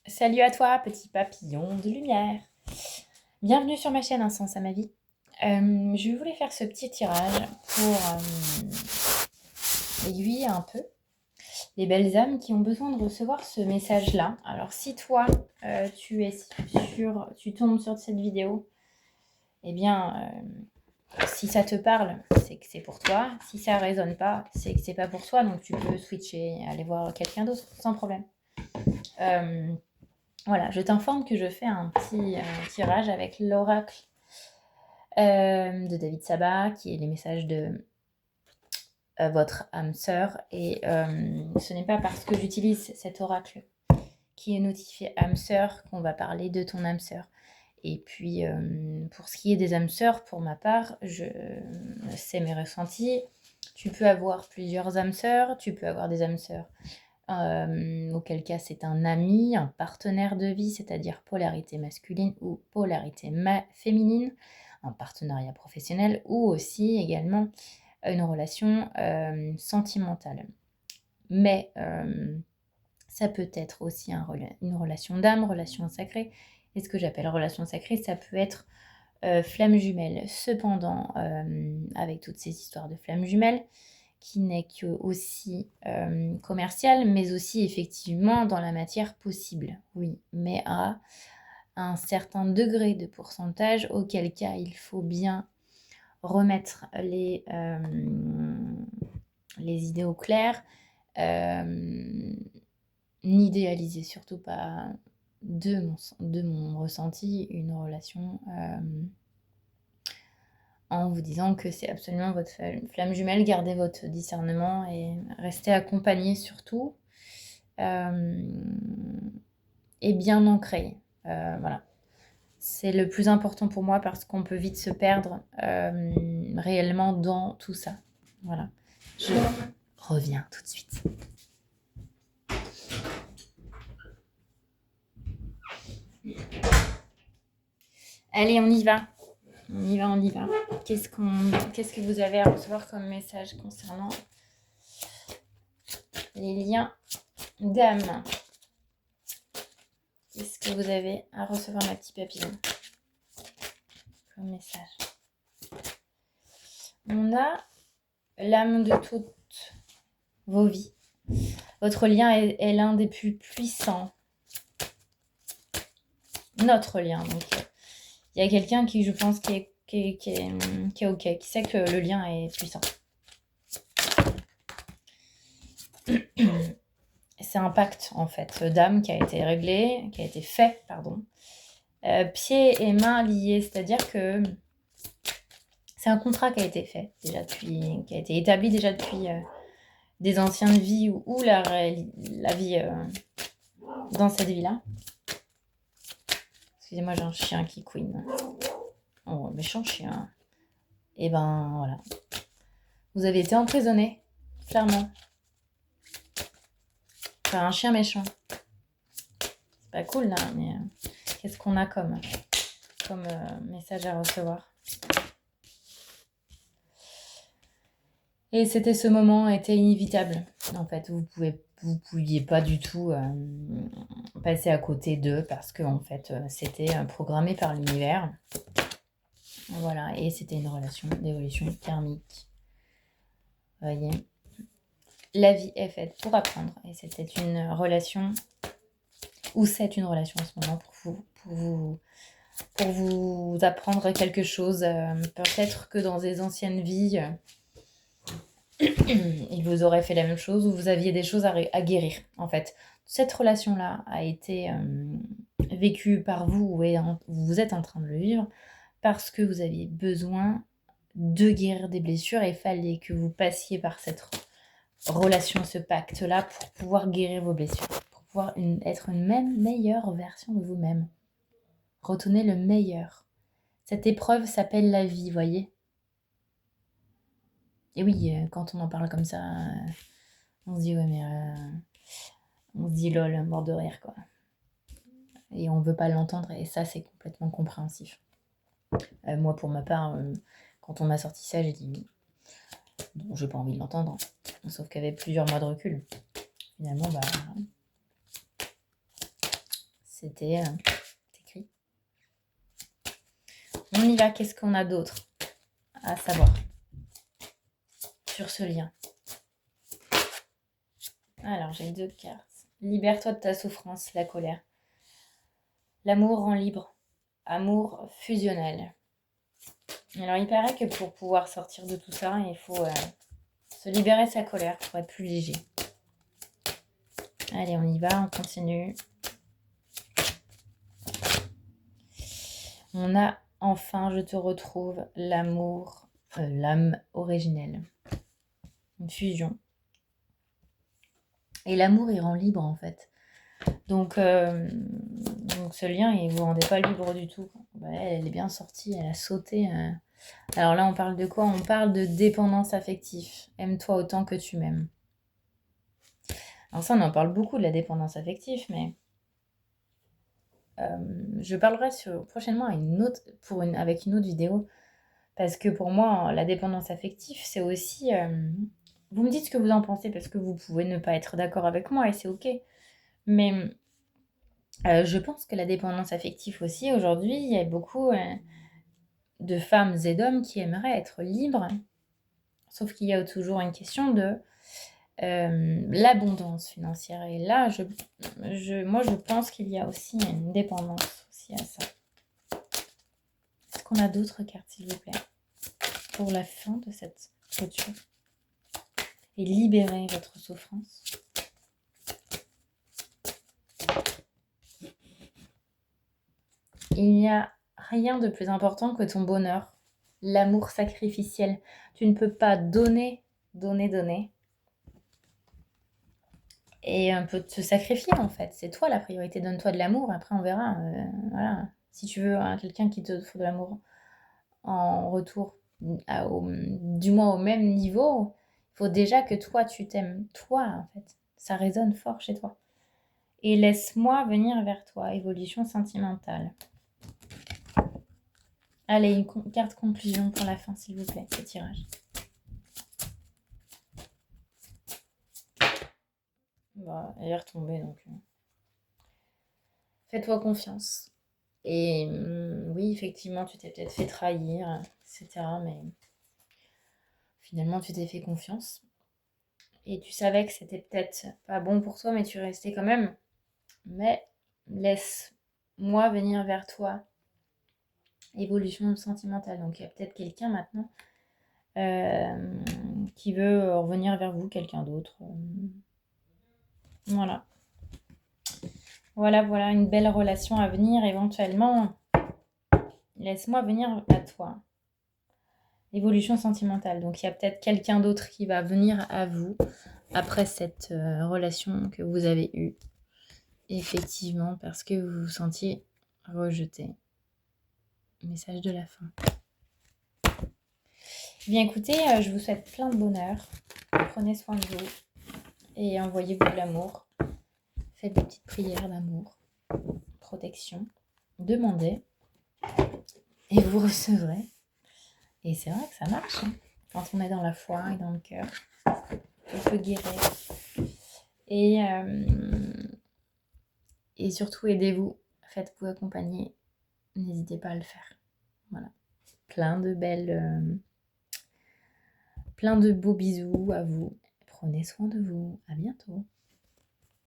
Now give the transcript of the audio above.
Salut à toi, petit papillon de lumière. Bienvenue sur ma chaîne Un sens à ma vie. Je voulais faire ce petit tirage pour aiguiller un peu les belles âmes qui ont besoin de recevoir ce message-là. Alors si toi, tu tombes sur cette vidéo, eh bien, si ça te parle, c'est que c'est pour toi. Si ça résonne pas, c'est que c'est pas pour toi. Donc tu peux switcher et aller voir quelqu'un d'autre sans problème. Voilà, je t'informe que je fais un petit tirage avec l'oracle de David Sabat, qui est les messages de votre âme sœur. Et ce n'est pas parce que j'utilise cet oracle qui est notifié âme sœur qu'on va parler de ton âme sœur. Et puis, pour ce qui est des âmes sœurs, pour ma part, je sais mes ressentis. Tu peux avoir plusieurs âmes sœurs, tu peux avoir des âmes sœurs. Auquel cas c'est un ami, un partenaire de vie, c'est-à-dire polarité masculine ou polarité féminine, un partenariat professionnel ou aussi également une relation sentimentale. Mais ça peut être aussi une relation d'âme, relation sacrée. Et ce que j'appelle relation sacrée, ça peut être flamme jumelle. Cependant, avec toutes ces histoires de flammes jumelles, qui n'est que aussi commercial, mais aussi effectivement dans la matière possible, oui, mais à un certain degré de pourcentage, auquel cas il faut bien remettre les idées au clair, n'idéaliser surtout pas de mon ressenti une relation en vous disant que c'est absolument votre flamme jumelle. Gardez votre discernement et restez accompagné surtout et bien ancré. Voilà. C'est le plus important pour moi parce qu'on peut vite se perdre réellement dans tout ça. Voilà. Je reviens tout de suite. Allez, on y va. On y va. Qu'est-ce que vous avez à recevoir comme message concernant les liens d'âme? Qu'est-ce que vous avez à recevoir, ma petite papillon, comme message? On a l'âme de toutes vos vies. Votre lien est l'un des plus puissants. Notre lien. Donc, il y a quelqu'un qui, je pense, qui est OK, qui sait que le lien est puissant. C'est un pacte, en fait, d'âme qui a été réglé, qui a été fait, pardon. Pieds et mains liés, c'est-à-dire que c'est un contrat qui a été fait, déjà depuis, qui a été établi déjà depuis des anciennes vies ou la vie dans cette vie-là. Excusez-moi, j'ai un chien qui couine. Oh, méchant chien. Et ben, voilà. Vous avez été emprisonné, clairement. Par un chien méchant. C'est pas cool, là, mais qu'est-ce qu'on a comme message à recevoir? Et ce moment était inévitable. En fait, vous pouviez pas du tout passer à côté d'eux parce que en fait, c'était programmé par l'univers. Voilà, et c'était une relation d'évolution karmique. Vous voyez, la vie est faite pour apprendre, et c'était une relation, ou c'est une relation en ce moment pour vous apprendre quelque chose. Peut-être que dans des anciennes vies, il vous aurait fait la même chose, ou vous aviez des choses à guérir, en fait. Cette relation-là a été vécue par vous, et vous êtes en train de le vivre, parce que vous aviez besoin de guérir des blessures, et il fallait que vous passiez par cette relation, ce pacte-là, pour pouvoir guérir vos blessures, pour pouvoir être une meilleure version de vous-même. Retenez le meilleur. Cette épreuve s'appelle la vie, voyez. Et oui, quand on en parle comme ça, on se dit, ouais, mais on se dit lol, mort de rire, quoi. Et on veut pas l'entendre, et ça, c'est complètement compréhensif. Moi, pour ma part, quand on m'a sorti ça, j'ai dit, bon, j'ai pas envie de l'entendre, hein. Sauf qu'avec plusieurs mois de recul, finalement, bah, c'était écrit. On y va, qu'est-ce qu'on a d'autre à savoir sur ce lien? Alors, j'ai 2 cartes. Libère-toi de ta souffrance, la colère. L'amour rend libre. Amour fusionnel. Alors, il paraît que pour pouvoir sortir de tout ça, il faut se libérer de sa colère pour être plus léger. Allez, on y va, on continue. On a enfin, je te retrouve, l'amour, l'âme originelle. Une fusion. Et l'amour, il rend libre, en fait. Donc ce lien, il ne vous rendait pas libre du tout. Bah, elle est bien sortie, elle a sauté. Alors là, on parle de quoi? On parle de dépendance affective. Aime-toi autant que tu m'aimes. Alors ça, on en parle beaucoup de la dépendance affective, mais je parlerai prochainement avec une autre vidéo. Parce que pour moi, la dépendance affective, c'est aussi... vous me dites ce que vous en pensez, parce que vous pouvez ne pas être d'accord avec moi, et c'est ok. Mais je pense que la dépendance affective aussi, aujourd'hui, il y a beaucoup de femmes et d'hommes qui aimeraient être libres. Sauf qu'il y a toujours une question de l'abondance financière. Et là, moi, je pense qu'il y a aussi une dépendance aussi à ça. Est-ce qu'on a d'autres cartes, s'il vous plaît, pour la fin de cette clôture? Et libérer votre souffrance. Il n'y a rien de plus important que ton bonheur, l'amour sacrificiel. Tu ne peux pas donner, et un peu te sacrifier en fait. C'est toi la priorité, donne-toi de l'amour, après on verra. Voilà. Si tu veux quelqu'un qui te faut de l'amour en retour, du moins au même niveau, il faut déjà que toi tu t'aimes, toi en fait. Ça résonne fort chez toi. Et laisse-moi venir vers toi, évolution sentimentale. Allez, une carte conclusion pour la fin, s'il vous plaît, ce tirage. Bah, elle est retombée, donc... Fais-toi confiance. Et oui, effectivement, tu t'es peut-être fait trahir, etc. Mais finalement, tu t'es fait confiance. Et tu savais que c'était peut-être pas bon pour toi, mais tu restais quand même. Mais laisse-moi venir vers toi. Évolution sentimentale. Donc, il y a peut-être quelqu'un maintenant qui veut revenir vers vous, quelqu'un d'autre. Voilà. Voilà, une belle relation à venir éventuellement. Laisse-moi venir à toi. Évolution sentimentale. Donc, il y a peut-être quelqu'un d'autre qui va venir à vous après cette relation que vous avez eue. Effectivement, parce que vous vous sentiez rejeté. Message de la fin. Bien, écoutez, je vous souhaite plein de bonheur. Prenez soin de vous et envoyez-vous de l'amour. Faites des petites prières d'amour, protection. Demandez et vous recevrez. Et c'est vrai que ça marche. Hein. Quand on est dans la foi et dans le cœur, on peut guérir. Et surtout, aidez-vous. Faites-vous accompagner. N'hésitez pas à le faire. Voilà. Plein de beaux bisous à vous. Prenez soin de vous. À bientôt.